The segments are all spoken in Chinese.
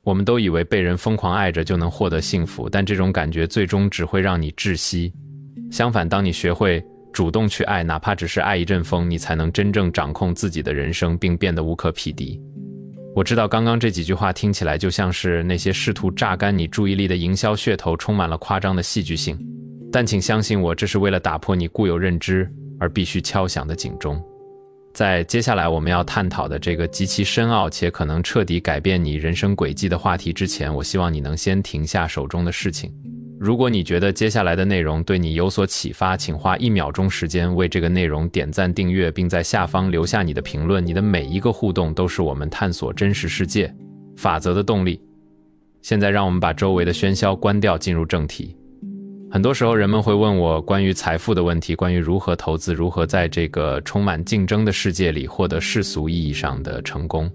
我们都以为被人疯狂爱着就能获得幸福，但这种感觉最终只会让你窒息。相反，当你学会主动去爱，哪怕只是爱一阵风，你才能真正掌控自己的人生，并变得无可匹敌。我知道刚刚这几句话听起来就像是那些试图榨干你注意力的营销噱头，充满了夸张的戏剧性，但请相信我，这是为了打破你固有认知而必须敲响的警钟。在接下来我们要探讨的这个极其深奥且可能彻底改变你人生轨迹的话题之前，我希望你能先停下手中的事情。如果你觉得接下来的内容对你有所启发，请花1秒钟时间为这个内容点赞订阅，并在下方留下你的评论。你的每一个互动都是我们探索真实世界法则的动力。现在让我们把周围的喧嚣关掉，进入正题。很多时候人们会问我关于财富的问题，关于如何投资，如何在这个充满竞争的世界里获得世俗意义上的成功。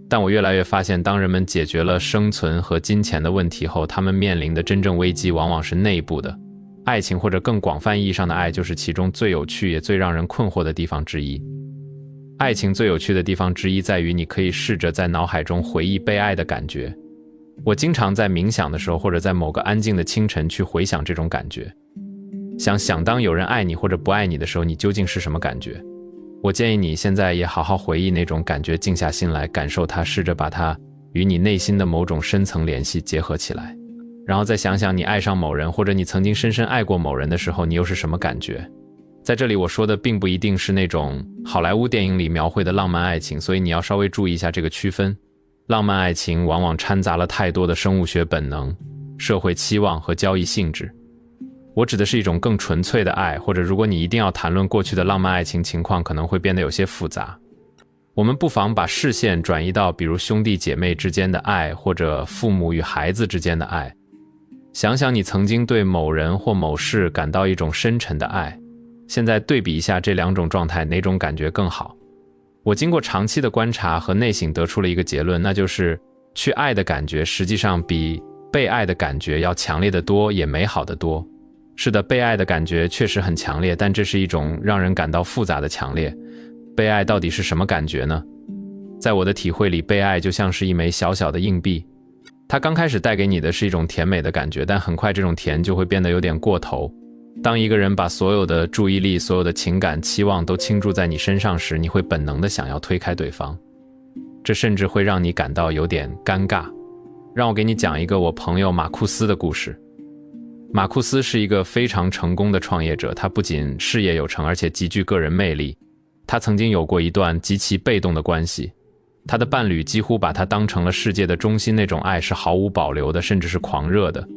但我越来越发现，当人们解决了生存和金钱的问题后，他们面临的真正危机往往是内部的。爱情或者更广泛意义上的爱，就是其中最有趣也最让人困惑的地方之一。爱情最有趣的地方之一在于，你可以试着在脑海中回忆被爱的感觉。我经常在冥想的时候，或者在某个安静的清晨去回想这种感觉，想当有人爱你或者不爱你的时候，你究竟是什么感觉。我建议你现在也好好回忆那种感觉，静下心来感受它，试着把它与你内心的某种深层联系结合起来，然后再想想你爱上某人，或者你曾经深深爱过某人的时候，你又是什么感觉。在这里我说的并不一定是那种好莱坞电影里描绘的浪漫爱情，所以你要稍微注意一下这个区分。浪漫爱情往往掺杂了太多的生物学本能、社会期望和交易性质。我指的是一种更纯粹的爱，或者如果你一定要谈论过去的浪漫爱情情况，可能会变得有些复杂。我们不妨把视线转移到比如兄弟姐妹之间的爱，或者父母与孩子之间的爱。想想你曾经对某人或某事感到一种深沉的爱，现在对比一下这两种状态，哪种感觉更好？我经过长期的观察和内省得出了一个结论，那就是去爱的感觉实际上比被爱的感觉要强烈得多，也美好得多。是的，被爱的感觉确实很强烈，但这是一种让人感到复杂的强烈。被爱到底是什么感觉呢？在我的体会里，被爱就像是一枚小小的硬币，它刚开始带给你的是一种甜美的感觉，但很快这种甜就会变得有点过头。当一个人把所有的注意力、所有的情感、期望都倾注在你身上时，你会本能地想要推开对方，这甚至会让你感到有点尴尬。让我给你讲一个我朋友马库斯的故事。马库斯是一个非常成功的创业者，他不仅事业有成，而且极具个人魅力。他曾经有过一段极其被动的关系，他的伴侣几乎把他当成了世界的中心，那种爱是毫无保留的，甚至是狂热的。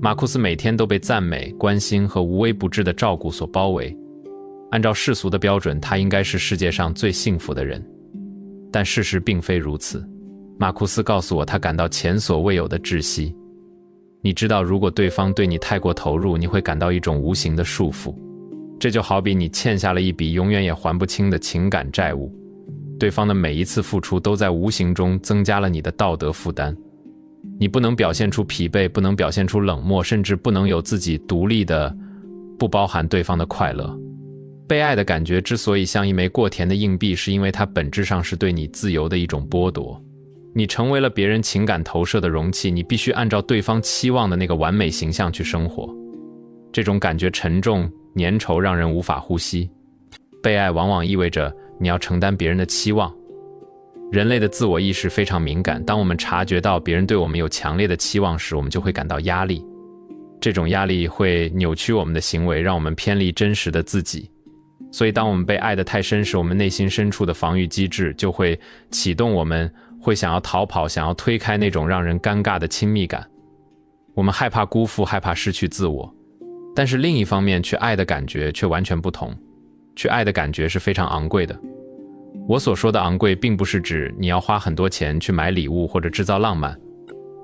马库斯每天都被赞美、关心和无微不至的照顾所包围，按照世俗的标准，他应该是世界上最幸福的人。但事实并非如此。马库斯告诉我，他感到前所未有的窒息。你知道，如果对方对你太过投入，你会感到一种无形的束缚，这就好比你欠下了一笔永远也还不清的情感债务，对方的每一次付出都在无形中增加了你的道德负担。你不能表现出疲惫，不能表现出冷漠，甚至不能有自己独立的，不包含对方的快乐。被爱的感觉之所以像一枚过甜的硬币，是因为它本质上是对你自由的一种剥夺。你成为了别人情感投射的容器，你必须按照对方期望的那个完美形象去生活。这种感觉沉重、粘稠，让人无法呼吸。被爱往往意味着你要承担别人的期望。人类的自我意识非常敏感，当我们察觉到别人对我们有强烈的期望时，我们就会感到压力。这种压力会扭曲我们的行为，让我们偏离真实的自己。所以当我们被爱得太深时，我们内心深处的防御机制就会启动，我们会想要逃跑，想要推开那种让人尴尬的亲密感。我们害怕辜负，害怕失去自我。但是另一方面，去爱的感觉却完全不同。去爱的感觉是非常昂贵的。我所说的昂贵，并不是指你要花很多钱去买礼物或者制造浪漫。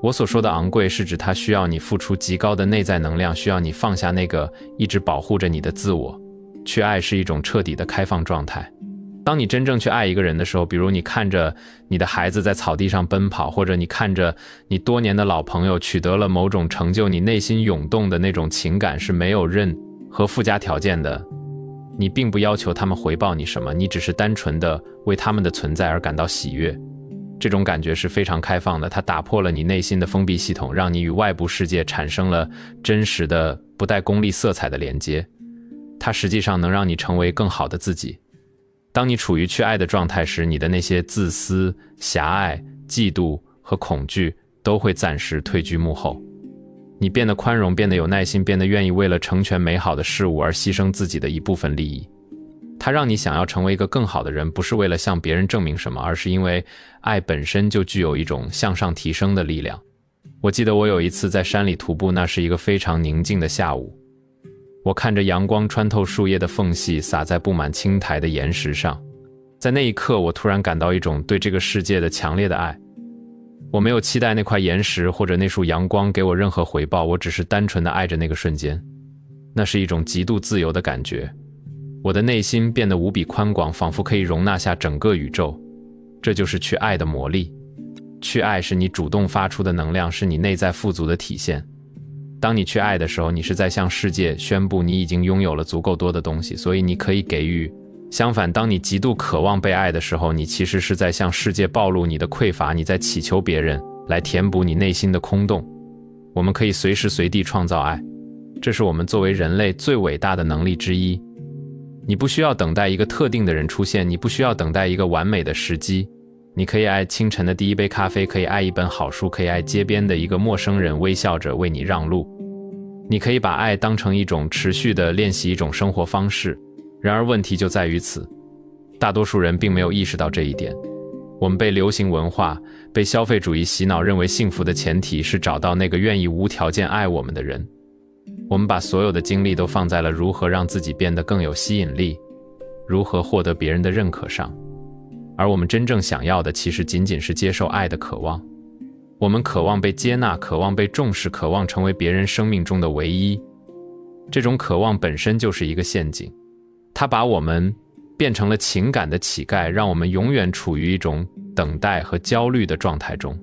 我所说的昂贵，是指它需要你付出极高的内在能量，需要你放下那个一直保护着你的自我。去爱是一种彻底的开放状态。当你真正去爱一个人的时候，比如你看着你的孩子在草地上奔跑，或者你看着你多年的老朋友取得了某种成就，你内心涌动的那种情感是没有任何附加条件的。你并不要求他们回报你什么，你只是单纯的为他们的存在而感到喜悦。这种感觉是非常开放的，它打破了你内心的封闭系统，让你与外部世界产生了真实的不带功利色彩的连接。它实际上能让你成为更好的自己。当你处于去爱的状态时，你的那些自私、狭隘、嫉妒和恐惧都会暂时退居幕后。你变得宽容，变得有耐心，变得愿意为了成全美好的事物而牺牲自己的一部分利益。它让你想要成为一个更好的人，不是为了向别人证明什么，而是因为爱本身就具有一种向上提升的力量。我记得我有一次在山里徒步，那是一个非常宁静的下午。我看着阳光穿透树叶的缝隙，洒在布满青苔的岩石上。在那一刻，我突然感到一种对这个世界的强烈的爱。我没有期待那块岩石或者那束阳光给我任何回报，我只是单纯的爱着那个瞬间。那是一种极度自由的感觉。我的内心变得无比宽广，仿佛可以容纳下整个宇宙。这就是去爱的魔力。去爱是你主动发出的能量，是你内在富足的体现。当你去爱的时候，你是在向世界宣布你已经拥有了足够多的东西，所以你可以给予。相反，当你极度渴望被爱的时候，你其实是在向世界暴露你的匮乏，你在祈求别人来填补你内心的空洞。我们可以随时随地创造爱，这是我们作为人类最伟大的能力之一。你不需要等待一个特定的人出现，你不需要等待一个完美的时机。你可以爱清晨的第一杯咖啡，可以爱一本好书，可以爱街边的一个陌生人微笑着为你让路。你可以把爱当成一种持续的练习，一种生活方式。然而问题就在于此，大多数人并没有意识到这一点。我们被流行文化、被消费主义洗脑，认为幸福的前提是找到那个愿意无条件爱我们的人。我们把所有的精力都放在了如何让自己变得更有吸引力，如何获得别人的认可上。而我们真正想要的其实仅仅是接受爱的渴望。我们渴望被接纳，渴望被重视，渴望成为别人生命中的唯一。这种渴望本身就是一个陷阱，它把我们变成了情感的乞丐，让我们永远处于一种等待和焦虑的状态中。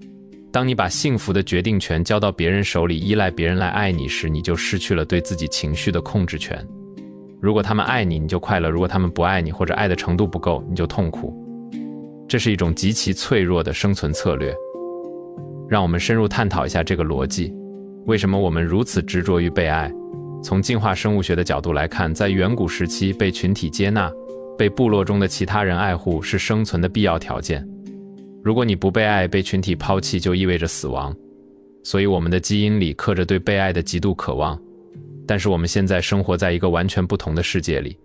当你把幸福的决定权交到别人手里，依赖别人来爱你时，你就失去了对自己情绪的控制权。如果他们爱你，你就快乐；如果他们不爱你，或者爱的程度不够，你就痛苦。这是一种极其脆弱的生存策略。让我们深入探讨一下这个逻辑。为什么我们如此执着于被爱？从进化生物学的角度来看，在远古时期，被群体接纳、被部落中的其他人爱护是生存的必要条件。如果你不被爱，被群体抛弃，就意味着死亡。所以我们的基因里刻着对被爱的极度渴望。但是我们现在生活在一个完全不同的世界里，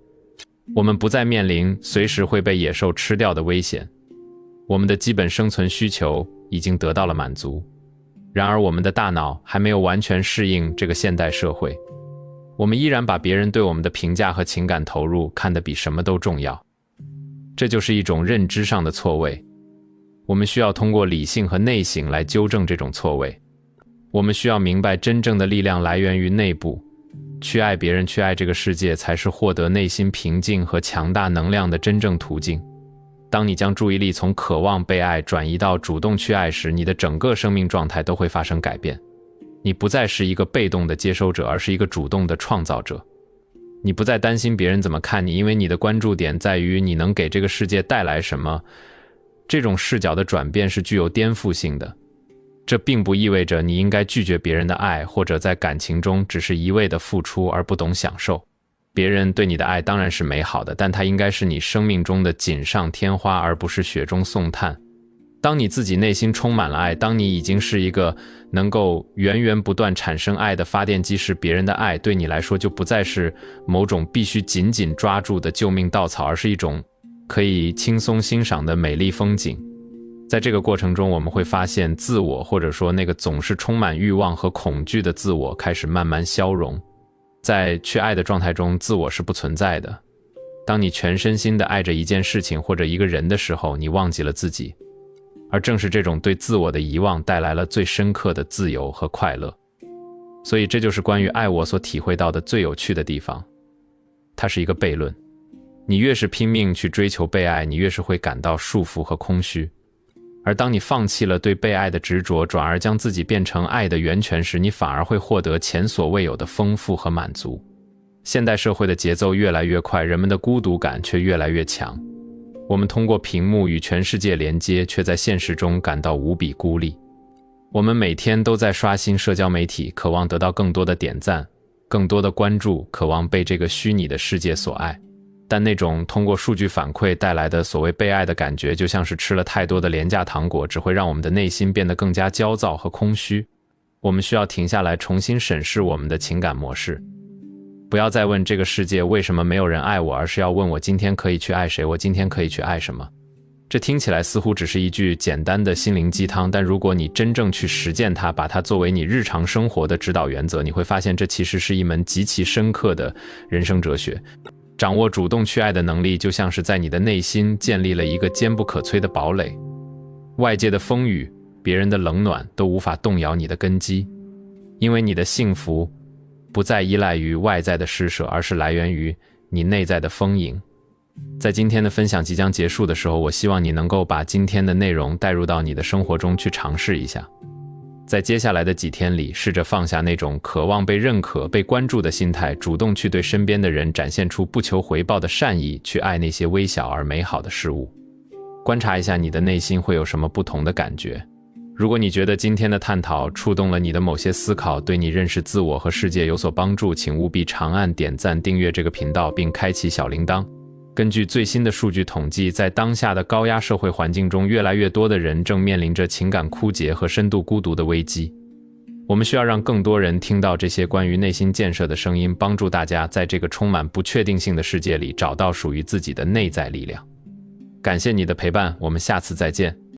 我们不再面临随时会被野兽吃掉的危险。我们的基本生存需求已经得到了满足。然而我们的大脑还没有完全适应这个现代社会。我们依然把别人对我们的评价和情感投入看得比什么都重要。这就是一种认知上的错位。我们需要通过理性和内省来纠正这种错位。我们需要明白，真正的力量来源于内部。去爱别人，去爱这个世界，才是获得内心平静和强大能量的真正途径。当你将注意力从渴望被爱转移到主动去爱时，你的整个生命状态都会发生改变。你不再是一个被动的接收者，而是一个主动的创造者。你不再担心别人怎么看你，因为你的关注点在于你能给这个世界带来什么。这种视角的转变是具有颠覆性的。这并不意味着你应该拒绝别人的爱，或者在感情中只是一味的付出而不懂享受。别人对你的爱当然是美好的，但它应该是你生命中的锦上添花，而不是雪中送炭。当你自己内心充满了爱，当你已经是一个能够源源不断产生爱的发电机时，别人的爱对你来说就不再是某种必须紧紧抓住的救命稻草，而是一种可以轻松欣赏的美丽风景。在这个过程中，我们会发现自我，或者说那个总是充满欲望和恐惧的自我，开始慢慢消融。在去爱的状态中，自我是不存在的。当你全身心地爱着一件事情或者一个人的时候，你忘记了自己。而正是这种对自我的遗忘带来了最深刻的自由和快乐。所以这就是关于爱我所体会到的最有趣的地方。它是一个悖论。你越是拼命去追求被爱，你越是会感到束缚和空虚。而当你放弃了对被爱的执着，转而将自己变成爱的源泉时，你反而会获得前所未有的丰富和满足。现代社会的节奏越来越快，人们的孤独感却越来越强。我们通过屏幕与全世界连接，却在现实中感到无比孤立。我们每天都在刷新社交媒体，渴望得到更多的点赞，更多的关注，渴望被这个虚拟的世界所爱。但那种通过数据反馈带来的所谓被爱的感觉，就像是吃了太多的廉价糖果，只会让我们的内心变得更加焦躁和空虚。我们需要停下来，重新审视我们的情感模式。不要再问这个世界为什么没有人爱我，而是要问我今天可以去爱谁，我今天可以去爱什么。这听起来似乎只是一句简单的心灵鸡汤，但如果你真正去实践它，把它作为你日常生活的指导原则，你会发现这其实是一门极其深刻的人生哲学。掌握主动去爱的能力，就像是在你的内心建立了一个坚不可摧的堡垒，外界的风雨、别人的冷暖都无法动摇你的根基，因为你的幸福不再依赖于外在的施舍，而是来源于你内在的丰盈。在今天的分享即将结束的时候，我希望你能够把今天的内容带入到你的生活中去尝试一下。在接下来的几天里，试着放下那种渴望被认可、被关注的心态，主动去对身边的人展现出不求回报的善意，去爱那些微小而美好的事物。观察一下你的内心会有什么不同的感觉。如果你觉得今天的探讨触动了你的某些思考，对你认识自我和世界有所帮助，请务必长按点赞、订阅这个频道，并开启小铃铛。根据最新的数据统计，在当下的高压社会环境中，越来越多的人正面临着情感枯竭和深度孤独的危机。我们需要让更多人听到这些关于内心建设的声音，帮助大家在这个充满不确定性的世界里找到属于自己的内在力量。感谢你的陪伴，我们下次再见。